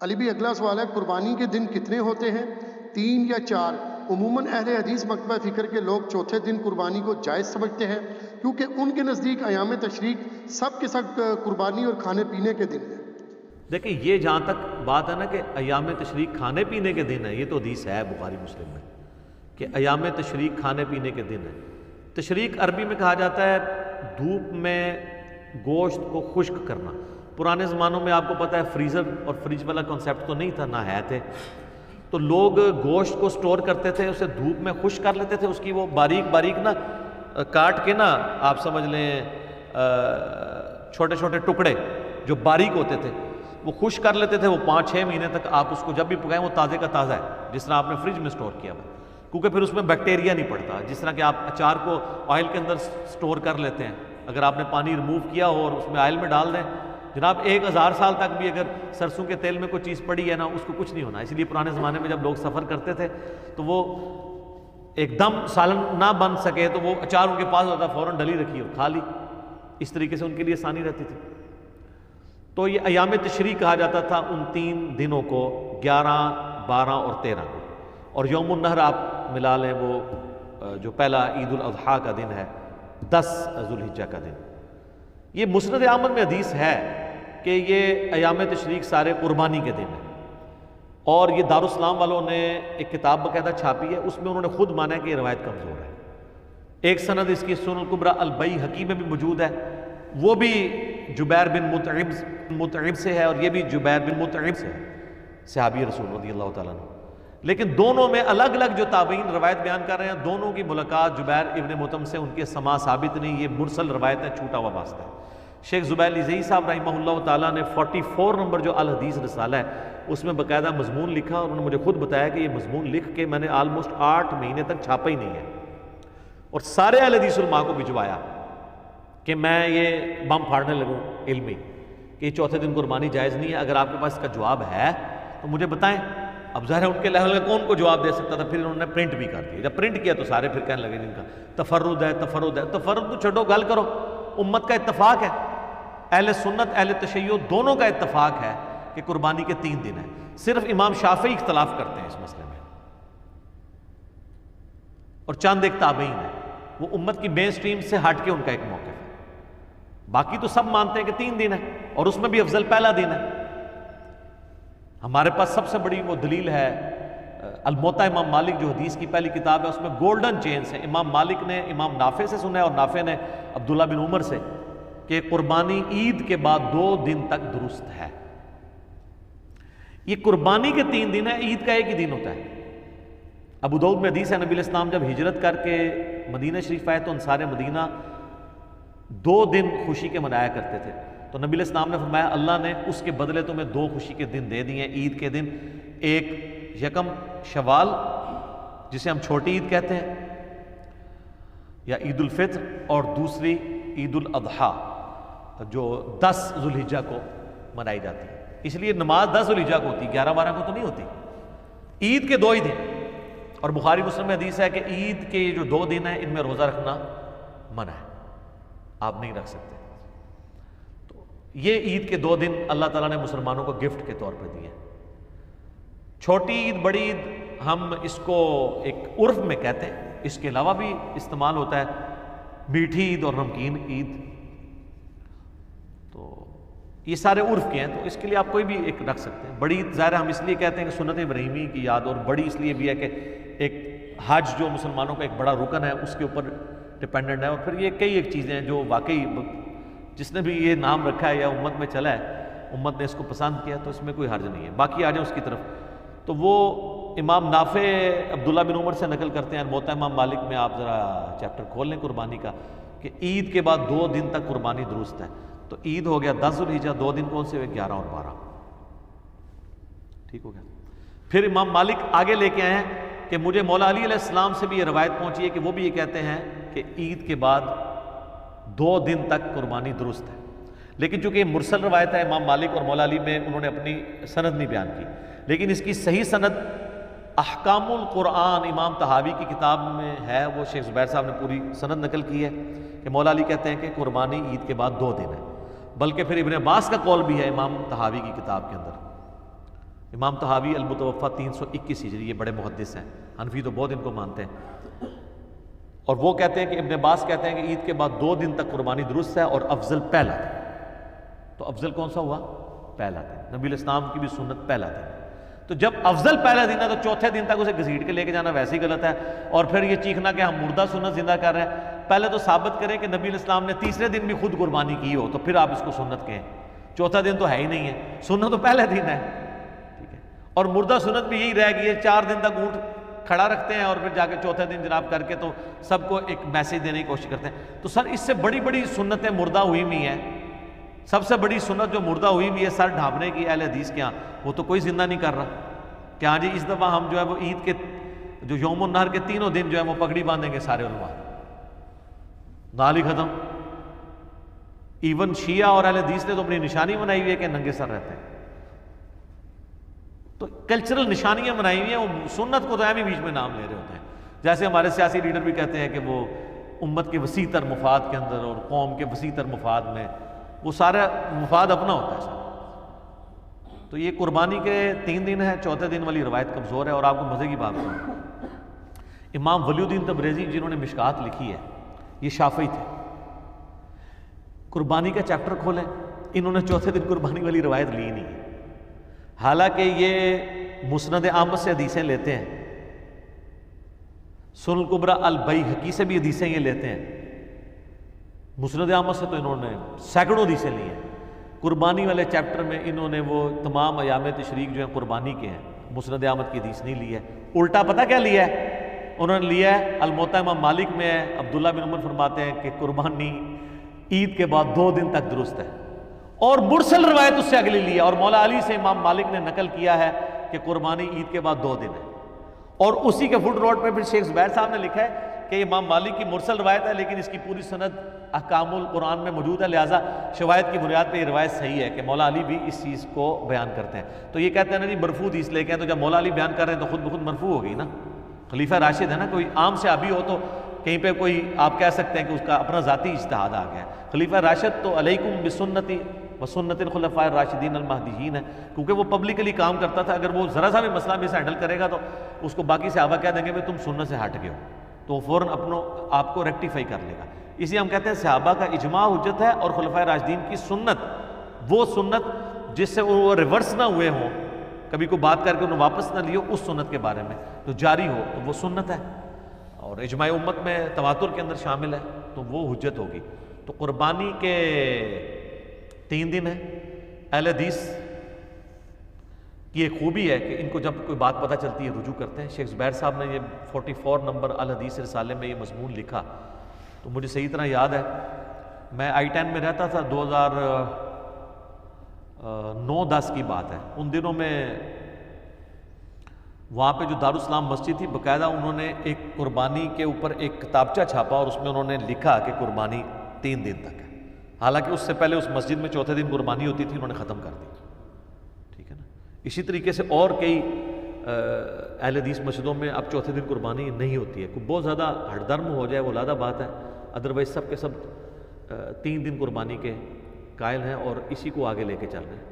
अली भी अगला सवाल है, कुर्बानी के दिन कितने होते हैं, 3 या 4? उमूमन अहले हदीस मकतबा फ़िक्र के लोग चौथे दिन कुर्बानी को जायज़ समझते हैं क्योंकि उनके नज़दीक अयाम तशरीक सब के सब कुर्बानी और खाने पीने के दिन है। देखिए, ये जहाँ तक बात है ना कि अयाम तशरीक खाने पीने के दिन है, ये तो हदीस है बुखारी मुस्लिम में कि अयाम तशरीक खाने पीने के दिन है। तशरीक अरबी में कहा जाता है धूप में गोश्त को खुश्क करना। पुराने ज़मानों में आपको पता है फ्रीज़र और फ्रिज वाला कॉन्सेप्ट तो नहीं था, ना है थे, तो लोग गोश्त को स्टोर करते थे, उसे धूप में खुश्क कर लेते थे, उसकी वो बारीक बारीक ना काट के ना आप समझ लें छोटे छोटे टुकड़े जो बारीक होते थे वो खुश्क कर लेते थे। वो 5-6 महीने तक आप उसको जब भी पकाएं वो ताज़े का ताज़ा है, जिस तरह आपने फ्रिज में स्टोर किया हुआ, क्योंकि फिर उसमें बैक्टीरिया नहीं पड़ता। जिस तरह कि आप अचार को ऑयल के अंदर स्टोर कर लेते हैं, अगर आपने पानी रिमूव किया हो और उसमें ऑयल में डाल दें, जनाब 1000 साल तक भी अगर सरसों के तेल में कोई चीज़ पड़ी है ना, उसको कुछ नहीं होना। इसलिए पुराने ज़माने में जब लोग सफ़र करते थे तो वो एकदम सालन ना बन सके तो वो अचार उनके पास होता, फ़ौरन डली रखी और खा ली, इस तरीके से उनके लिए आसानी रहती थी। तो ये अयाम तशरीक कहा जाता था उन 3 दिनों को, 11, 12 और 13 को। और यौमुन नहर आप मिला लें, वो जो पहला ईद उल अज़हा का दिन है, 10 ज़ुल्हिज्जा का दिन। ये मुस्नद अहमद में हदीस है कि ये अयाम तशरीक सारे कुर्बानी के दिन हैं। और ये दारुस्सलाम वालों ने एक किताब बाकायदा छापी है, उसमें उन्होंने खुद माना है कि ये रवायत कमज़ोर है। एक सनद इसकी सुनन कुबरा अल बैहक़ी में भी मौजूद है, वो भी जुबैर बिन मुतइब से है और ये भी जुबैर बिन मुतइब से है, सहाबी रसूल रज़ियल्लाहु ताला अन्हु। लेकिन दोनों में अलग अलग जो ताबईन रवायत बयान कर रहे हैं, दोनों की मुलाकात जुबैर इब्न मुतम से उनके समा साबित नहीं, ये मुरसल रवायत है, छूटा हुआ वास्ता है। शेख ज़ुबैर लिज़ई साहब रहमहुल्लाह ताला ने 44 नंबर जो अल हदीस रिसाला है उसमें बाकायदा मजमून लिखा, और उन्होंने मुझे खुद बताया कि ये मजमून लिख के मैंने आलमोस्ट 8 महीने तक छापा ही नहीं है, और सारे अहले हदीस उलमा को भिजवाया कि मैं ये बम फाड़ने लगूँ इल्मी कि चौथे दिन कुर्बानी जायज़ नहीं है। अगर आपके पास इसका जवाब है तो मुझे बताएं। अब ज़ाहिर है उनके लेवल का कौन को जवाब दे सकता था। फिर उन्होंने प्रिंट भी कर दिया। जब प्रिंट किया तो सारे फिर कहने लगे जिनका तफर्रुद है, तफर्रुद है। तफर्रुद तो छोड़ो, गल करो, उम्मत का इत्तफाक है, अहले सुन्नत अहले तशय्यो दोनों का इत्तफाक है कि कुर्बानी के 3 दिन है। सिर्फ इमाम शाफी इख्तलाफ करते हैं इस मसले में, और चंद एक ताबईन है, वो उम्मत की मेन स्ट्रीम से हट के उनका एक मौक़िफ़ है। बाकी तो सब मानते हैं कि 3 दिन है, और उसमें भी अफजल पहला दिन है। हमारे पास सबसे बड़ी वो दलील है अल-मुवत्ता इमाम मालिक, जो हदीस की पहली किताब है, उसमें गोल्डन चेन्स है। इमाम मालिक ने इमाम नाफे से सुना है और नाफे ने अब्दुल्ला बिन उमर से कि कुर्बानी ईद के बाद 2 दिन तक दुरुस्त है। ये कुर्बानी के 3 दिन है, ईद का एक ही दिन होता है। अबू दाऊद में हदीस है, नबी इस्लाम जब हिजरत करके मदीना शरीफ आए तो अंसार मदीना 2 दिन खुशी के मनाया करते थे। तो नबी इस्लाम ने फरमाया अल्लाह ने उसके बदले तुम्हें 2 खुशी के दिन दे दिए, ईद के दिन, एक यकम शवाल जिसे हम छोटी ईद कहते हैं या ईद उल फित्र, और दूसरी ईद उल अज़हा जो 10 ज़ुल्हिज्जा को मनाई जाती है। इसलिए नमाज 10 ज़ुल्हिज्जा को होती है, 11-12 को तो नहीं होती। ईद के 2 ही दिन, और बुखारी मुस्लिम में हदीस है कि ईद के जो 2 दिन है इनमें रोज़ा रखना मना है, आप नहीं रख सकते। तो ये ईद के 2 दिन अल्लाह ताला ने मुसलमानों को गिफ्ट के तौर पर दिए। छोटी ईद, बड़ी ईद हम इसको एक उर्फ में कहते हैं, इसके अलावा भी इस्तेमाल होता है, मीठी ईद और नमकीन ईद। तो ये सारे उर्फ के हैं, तो इसके लिए आप कोई भी एक रख सकते हैं। बड़ी ईद ज़ाहिर हम इसलिए कहते हैं कि सुन्नत इब्राहीमी की याद, और बड़ी इसलिए भी है कि एक हज जो मुसलमानों का एक बड़ा रुकन है उसके ऊपर डिपेंडेंट है। और फिर ये कई एक चीज़ें हैं जो वाकई जिसने भी ये नाम रखा है या उम्मत में चला है, उम्मत ने इसको पसंद किया, तो इसमें कोई हर्ज नहीं है। बाकी आ जाए उसकी तरफ, तो वो इमाम नाफे अब्दुल्ला बिन उमर से नकल करते हैं मुवत्ता इमाम मालिक में, आप ज़रा चैप्टर खोल लें कुर्बानी का, कि ईद के बाद 2 दिन तक कुर्बानी दुरुस्त है। तो ईद हो गया 10 ज़ुल्हिज्जा, 2 दिन कौन से हुए, 11 और 12, ठीक हो गया। फिर इमाम मालिक आगे लेके आए हैं कि मुझे मौला अली अलैहिस्सलाम से भी ये रवायत पहुंची है कि वो भी ये कहते हैं कि ईद के बाद 2 दिन तक कुर्बानी दुरुस्त है। लेकिन चूंकि मुरसल रवायत है, इमाम मालिक और मौला अली में उन्होंने अपनी सनद नहीं बयान की, लेकिन इसकी सही सनद अहकामुल कुरान इमाम तहावी की किताब में है। वो शेख ज़ुबैर साहब ने पूरी सनद नकल की है कि मौला अली कहते हैं कि कुर्बानी ईद के बाद 2 दिन है। बल्कि फिर इब्न अब्बास का कौल भी है इमाम तहावी की किताब के अंदर इमाम तहावी अल-मुतवफ़्फ़ा 321 हिजरी, ये बड़े मुहद्दिस हैं, हनफी तो बहुत इनको मानते हैं। और वो कहते हैं कि इब्न अब्बास कहते हैं कि ईद के बाद 2 दिन तक कुर्बानी दुरुस्त है और अफजल पहला दिन। तो अफजल कौन सा हुआ? पहला दिन। नबी इस्लाम की भी सुन्नत पहला दिन। तो जब अफजल पहला दिन है तो चौथे दिन तक उसे घसीट के लेके जाना वैसे ही गलत है। और फिर ये चीखना कि हम मुर्दा सुन्नत जिंदा कर रहे हैं। पहले तो साबित करें कि नबी इस्लाम ने तीसरे दिन भी खुद कुर्बानी की हो, तो फिर आप इसको सुन्नत कहें। चौथा दिन तो है ही नहीं है, सुन्नत तो पहले दिन है, ठीक है। और मुर्दा सुन्नत भी यही रह गई है, 4 दिन तक ऊँट खड़ा रखते हैं और फिर जाके चौथे दिन जनाब करके तो सबको एक मैसेज देने की कोशिश करते हैं। तो सर इससे बड़ी बड़ी सुन्नतें मुर्दा हुई हुई हैं। सबसे बड़ी सुन्नत जो मुर्दा हुई हुई है सर ढांपने की अहले हदीस के यहाँ, वो तो कोई जिंदा नहीं कर रहा कि हाँ जी इस दफ़ा हम जो है वो ईद के जो यौमुन नहर के तीनों दिन जो है वो पगड़ी बांधेंगे सारे उलमा, नाल ही खत्म। इवन शिया और अहले हदीस ने तो अपनी निशानी बनाई हुई है कि नंगे सर रहते हैं। तो कल्चरल निशानियां बनाई हुई हैं, वो सुन्नत को तो एम ही बीच में नाम ले रहे होते हैं। जैसे हमारे सियासी लीडर भी कहते हैं कि वो उम्मत के वसी तर मुफाद के अंदर और कौम के वसी तर मुफाद में वो सारा मुफाद अपना होता है सर। तो ये कुर्बानी के 3 दिन है, चौथे दिन वाली रवायत कमज़ोर है। और आपको मज़े की बात कहूँ, इमाम वलीउद्दीन तबरेज़ी जिन्होंने मिशकात लिखी है, ये शाफ़ी थे। कुर्बानी का चैप्टर खोलें, इन्होंने चौथे दिन कुर्बानी वाली रवायत ली नहीं है। हालांकि ये मुस्नद अहमद से हदीसें लेते हैं, सुनन कुबरा अल बैहकी से भी हदीसें ये लेते हैं। मुस्नद अहमद से तो इन्होंने सैकड़ों हदीसें ली हैं। कुर्बानी वाले चैप्टर में इन्होंने वो तमाम अयाम तशरीक जो हैं कुर्बानी के हैं, मुस्नद अहमद की हदीस नहीं ली है। उल्टा पता क्या लिया है उन्होंने? लिया है अल-मुवत्ता इमाम मालिक में है, अब्दुल्ला बिन उमर फरमाते हैं कि कुर्बानी ईद के बाद 2 दिन तक दुरुस्त है। और मुरसल रवायत उससे अगली ली है और मौला अली से इमाम मालिक ने नकल किया है कि कुर्बानी ईद के बाद 2 दिन है। और उसी के फुट नोट में फिर शेख ज़ुबैर साहब ने लिखा है कि इमाम मालिक की मुरसल रवायत है, लेकिन इसकी पूरी सनद अहकामुल कुरान में मौजूद है, लिहाजा शवाहिद की बुनियाद पर यह रवायत सही है कि मौला अली भी इस चीज़ को बयान करते हैं। तो ये कहते हैं ना जी मरफू हदीस लेके हैं, तो जब मौला अली बयान कर रहे हैं तो खुद ब खुद मरफू हो गई ना। खलीफा राशिद है ना, कोई आम से अभी हो तो कहीं पे कोई आप कह सकते हैं कि उसका अपना ज़ाती इज्तिहाद आ गया। खलीफा राशिद तो अलैकुम बिसुन्नती व सुन्नतिल खुलफाए राशिदीन अल महदीयीन है, क्योंकि वो पब्लिकली काम करता था। अगर वो ज़रा सा भी मसला मिस हैंडल करेगा तो उसको बाकी सहाबा कह देंगे भाई तुम सुन्नत से हट गए हो, तो वो फ़ौरन आपको रेक्टिफाई कर लेगा। इसलिए हम कहते हैं सहाबा का इजमा हुज्जत है और खुलफाए राशिदीन की सुन्नत, वो सुन्नत जिससे वो रिवर्स ना हुए हों, कभी कोई बात करके उन्हें वापस ना लियो, उस सुन्नत के बारे में तो जारी हो तो वो सुन्नत है। और इजमा उम्मत में तवातुर के अंदर शामिल है तो वो हुज्जत होगी। तो कुर्बानी के 3 दिन है। अहले हदीस की एक खूबी है कि इनको जब कोई बात पता चलती है रुजू करते हैं। शेख ज़ुबैर साहब ने ये 44 नंबर अल हदीस रिसाले में ये मजमून लिखा, तो मुझे सही तरह याद है मैं I-10 में रहता था, 2009-10 की बात है। उन दिनों में वहाँ पे जो दारुस्सलाम मस्जिद थी, बाकायदा उन्होंने एक कुर्बानी के ऊपर एक किताबचा छापा और उसमें उन्होंने लिखा कि कुर्बानी 3 दिन तक है। हालांकि उससे पहले उस मस्जिद में चौथे दिन कुर्बानी होती थी, उन्होंने ख़त्म कर दी, ठीक है ना। इसी तरीके से और कई अहले हदीस मस्जिदों में अब चौथे दिन कुर्बानी नहीं होती है। कोई बहुत ज़्यादा हड़दर्म हो जाए वो अलग बात है, अदरवाइज सब के सब 3 दिन कुर्बानी के कायल हैं और इसी को आगे लेके चल रहे हैं।